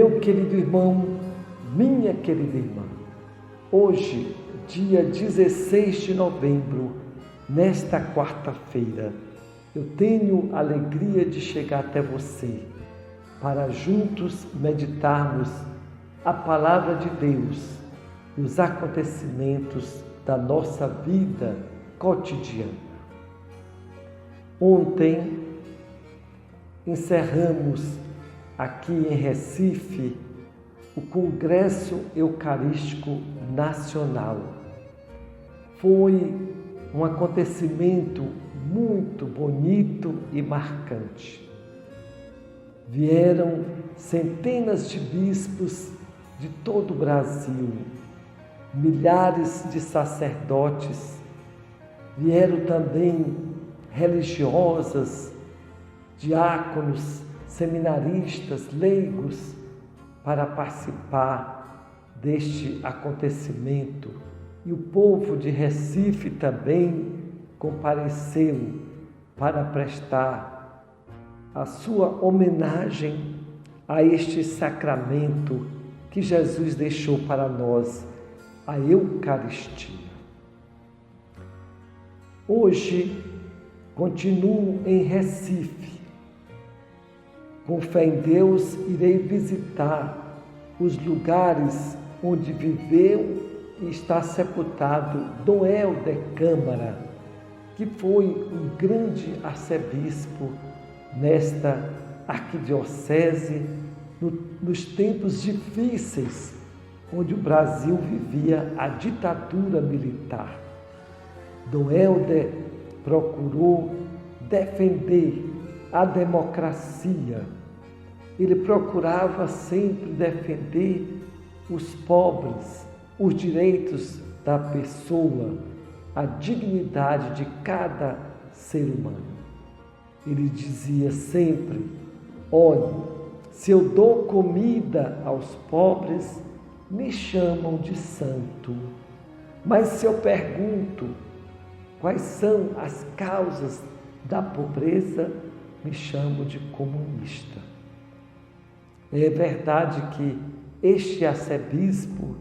Meu querido irmão, minha querida irmã, hoje, dia 16 de novembro, nesta quarta-feira, eu tenho a alegria de chegar até você para juntos meditarmos a palavra de Deus e os acontecimentos da nossa vida cotidiana. Ontem encerramos aqui em Recife o Congresso Eucarístico Nacional. Foi um acontecimento muito bonito e marcante. Vieram centenas de bispos de todo o Brasil, milhares de sacerdotes, vieram também religiosas, diáconos, seminaristas, leigos, para participar deste acontecimento. E o povo de Recife também compareceu para prestar a sua homenagem a este sacramento que Jesus deixou para nós, a Eucaristia. Hoje, continuo em Recife. Com fé em Deus, irei visitar os lugares onde viveu e está sepultado Dom Helder Câmara, que foi um grande arcebispo nesta arquidiocese, nos tempos difíceis, onde o Brasil vivia a ditadura militar. Dom Helder procurou defender a democracia. Ele procurava sempre defender os pobres, os direitos da pessoa, a dignidade de cada ser humano. Ele dizia sempre: olhe, se eu dou comida aos pobres, me chamam de santo. Mas se eu pergunto quais são as causas da pobreza, me chamo de comunista. É verdade que este arcebispo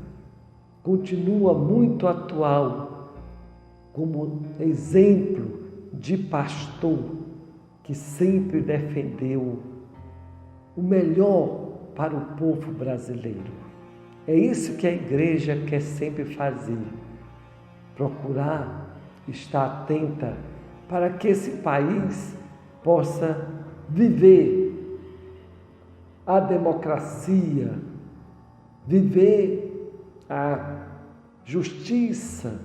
continua muito atual como exemplo de pastor que sempre defendeu o melhor para o povo brasileiro. É isso que a igreja quer sempre fazer, procurar estar atenta para que esse país possa viver a democracia, viver a justiça,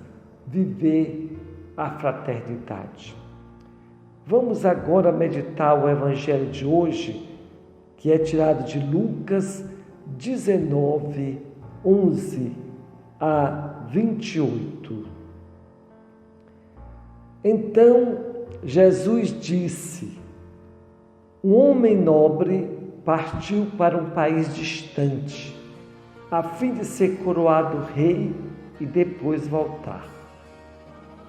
viver a fraternidade. Vamos agora meditar o Evangelho de hoje, que é tirado de Lucas 19, 11 a 28. Então Jesus disse: um homem nobre partiu para um país distante, a fim de ser coroado rei e depois voltar.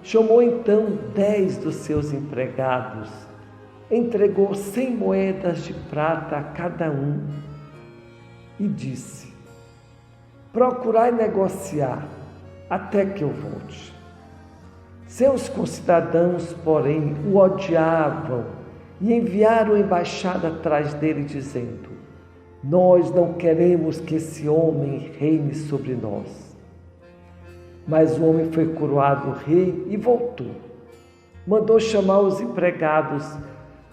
Chamou então 10 dos seus empregados, entregou 100 moedas de prata a cada um e disse: procurai negociar até que eu volte. Seus concidadãos, porém, o odiavam e enviaram embaixada atrás dele, dizendo: nós não queremos que esse homem reine sobre nós. Mas o homem foi coroado rei e voltou. Mandou chamar os empregados,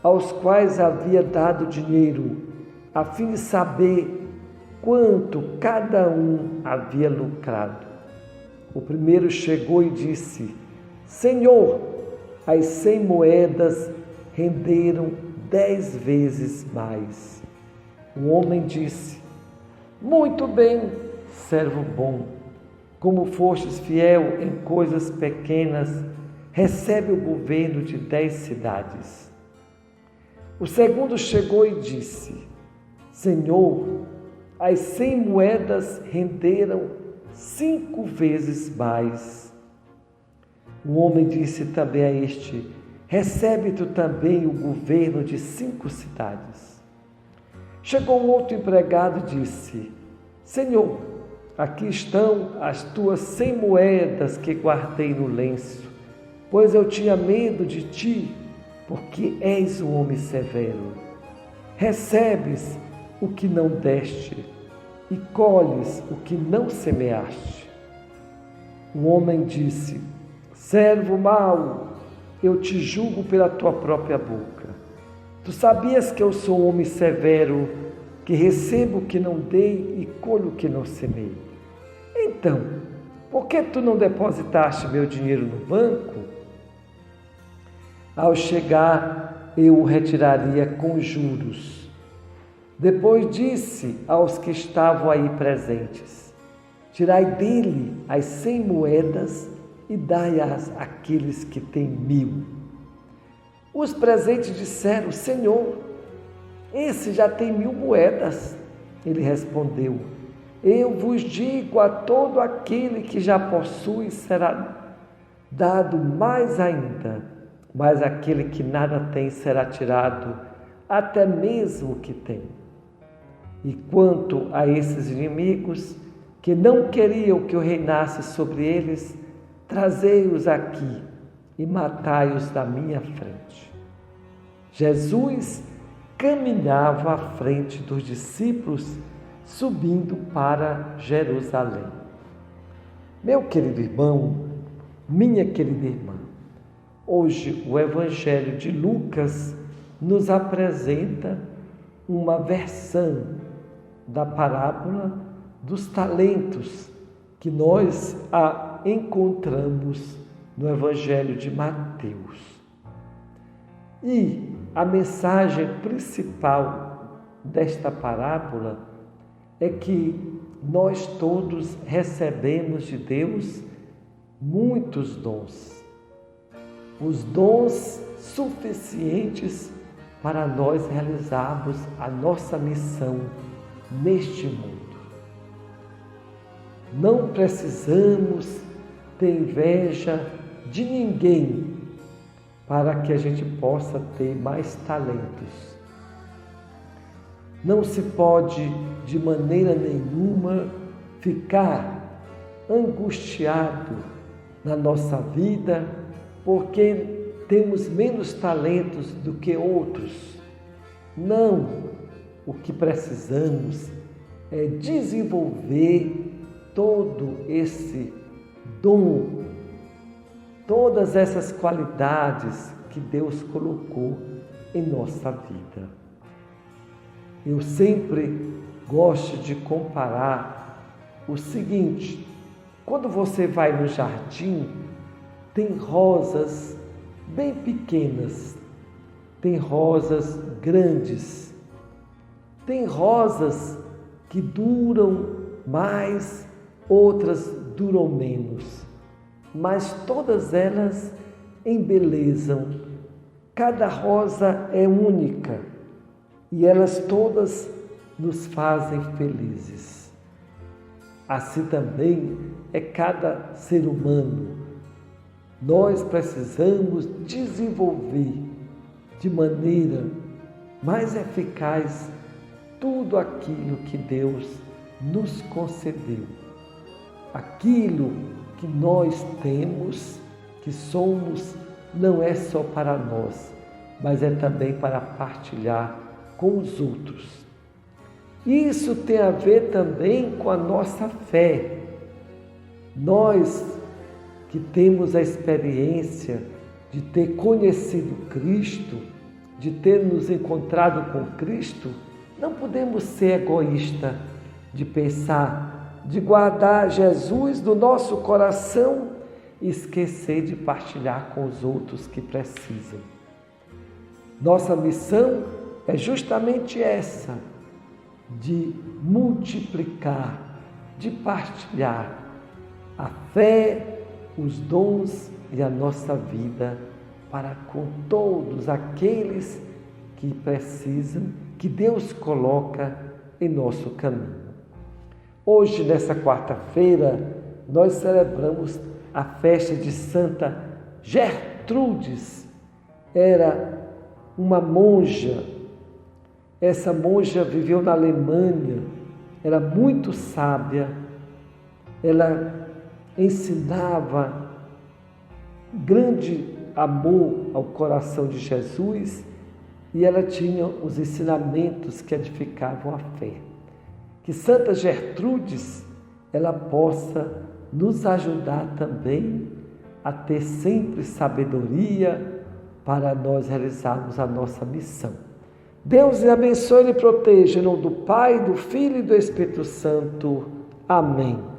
aos quais havia dado dinheiro, a fim de saber quanto cada um havia lucrado. O primeiro chegou e disse: Senhor, as 100 moedas renderam 10 vezes mais. O homem disse: muito bem, servo bom, como fostes fiel em coisas pequenas, recebe o governo de 10 cidades. O segundo chegou e disse: Senhor, as 100 moedas renderam 5 vezes mais. O homem disse também a este: recebe tu também o governo de 5 cidades. Chegou um outro empregado e disse: Senhor, aqui estão as tuas 100 moedas que guardei no lenço, pois eu tinha medo de ti, porque és um homem severo. Recebes o que não deste e colhes o que não semeaste. O homem disse: Servo mau, eu te julgo pela tua própria boca. Tu sabias que eu sou um homem severo, que recebo o que não dei e colho o que não semei. Então, por que tu não depositaste meu dinheiro no banco? Ao chegar, eu o retiraria com juros. Depois disse aos que estavam aí presentes: Tirai dele as 100 moedas e dai-as àqueles que têm 1000. Os presentes disseram: Senhor, esse já tem 1000 moedas. Ele respondeu: Eu vos digo, a todo aquele que já possui será dado mais ainda, mas aquele que nada tem será tirado até mesmo o que tem. E quanto a esses inimigos, que não queriam que eu reinasse sobre eles, trazei-os aqui e matai-os na minha frente. Jesus caminhava à frente dos discípulos, subindo para Jerusalém. Meu querido irmão, minha querida irmã, hoje o Evangelho de Lucas nos apresenta uma versão da parábola dos talentos que nós a encontramos no Evangelho de Mateus. E a mensagem principal desta parábola é que nós todos recebemos de Deus muitos dons. Os dons suficientes para nós realizarmos a nossa missão neste mundo. Não precisamos ter inveja de ninguém para que a gente possa ter mais talentos. Não se pode, de maneira nenhuma, ficar angustiado na nossa vida porque temos menos talentos do que outros. Não, o que precisamos é desenvolver todo esse dom, todas essas qualidades que Deus colocou em nossa vida. Eu sempre gosto de comparar o seguinte: quando você vai no jardim, tem rosas bem pequenas, tem rosas grandes, tem rosas que duram mais, outras duram menos, mas todas elas embelezam. Cada rosa é única e elas todas nos fazem felizes. Assim também é cada ser humano. Nós precisamos desenvolver de maneira mais eficaz tudo aquilo que Deus nos concedeu. Aquilo que nós temos, que somos, não é só para nós, mas é também para partilhar com os outros. Isso tem a ver também com a nossa fé. Nós que temos a experiência de ter conhecido Cristo, de ter nos encontrado com Cristo, não podemos ser egoístas de pensar, de guardar Jesus no nosso coração e esquecer de partilhar com os outros que precisam. Nossa missão é justamente essa, de multiplicar, de partilhar a fé, os dons e a nossa vida para com todos aqueles que precisam, que Deus coloca em nosso caminho. Hoje, nessa quarta-feira, nós celebramos a festa de Santa Gertrudes. Era uma monja Essa monja viveu na Alemanha, era muito sábia, ela ensinava grande amor ao coração de Jesus e ela tinha os ensinamentos que edificavam a fé. Que Santa Gertrudes, ela possa nos ajudar também a ter sempre sabedoria para nós realizarmos a nossa missão. Deus lhe abençoe e lhe proteja, em nome do Pai, do Filho e do Espírito Santo. Amém.